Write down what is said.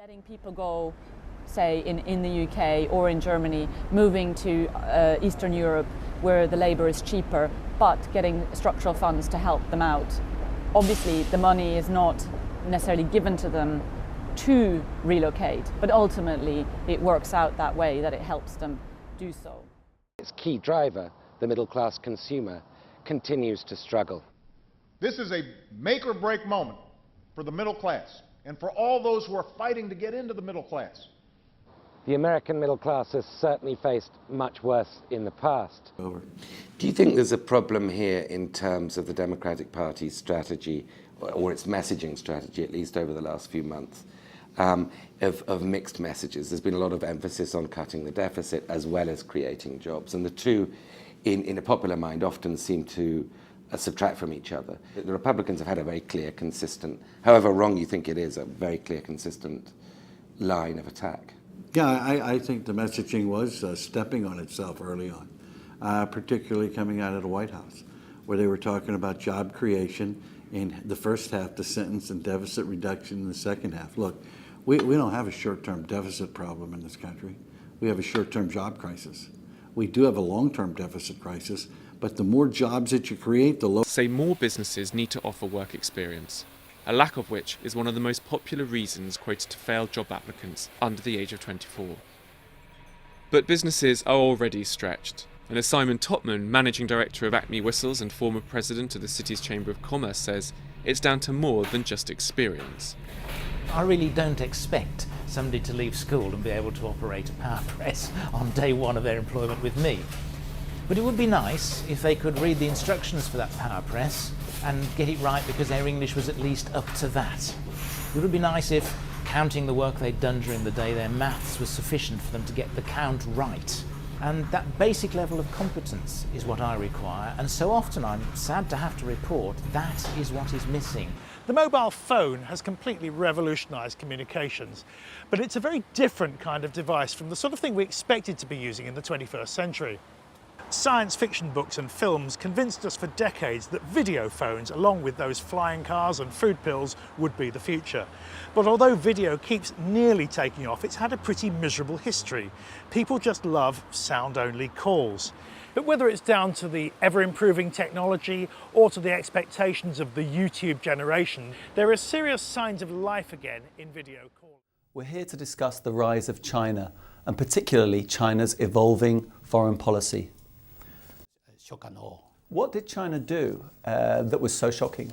Letting people go, say in the UK or in Germany, moving to Eastern Europe where the labour is cheaper, but getting structural funds to help them out. Obviously the money is not necessarily given to them to relocate, but ultimately it works out that way, that it helps them do so. Its key driver, the middle class consumer, continues to struggle. This is a make or break moment for the middle class and for all those who are fighting to get into the middle class. The American middle class has certainly faced much worse in the past. Do you think there's a problem here in terms of the Democratic Party's strategy, or its messaging strategy, at least over the last few months, of mixed messages? There's been a lot of emphasis on cutting the deficit as well as creating jobs, and the two, in a popular mind, often seem to subtract from each other. The Republicans have had a very clear, consistent, however wrong you think it is, a very clear, consistent line of attack. Yeah, I think the messaging was stepping on itself early on, particularly coming out of the White House, where they were talking about job creation in the first half, the sentence, and deficit reduction in the second half. Look, we don't have a short-term deficit problem in this country. We have a short-term job crisis. We do have a long-term deficit crisis, but the more jobs that you create, the lower... Say more businesses need to offer work experience, a lack of which is one of the most popular reasons quoted to fail job applicants under the age of 24. But businesses are already stretched, and as Simon Topman, Managing Director of Acme Whistles and former President of the city's Chamber of Commerce, says, it's down to more than just experience. I really don't expect somebody to leave school and be able to operate a power press on day one of their employment with me. But it would be nice if they could read the instructions for that power press and get it right because their English was at least up to that. It would be nice if, counting the work they'd done during the day, their maths was sufficient for them to get the count right. And that basic level of competence is what I require, and so often I'm sad to have to report that is what is missing. The mobile phone has completely revolutionised communications, but it's a very different kind of device from the sort of thing we expected to be using in the 21st century. Science fiction books and films convinced us for decades that video phones, along with those flying cars and food pills, would be the future. But although video keeps nearly taking off, it's had a pretty miserable history. People just love sound-only calls. But whether it's down to the ever-improving technology or to the expectations of the YouTube generation, there are serious signs of life again in video calls. We're here to discuss the rise of China, and particularly China's evolving foreign policy. What did China do that was so shocking?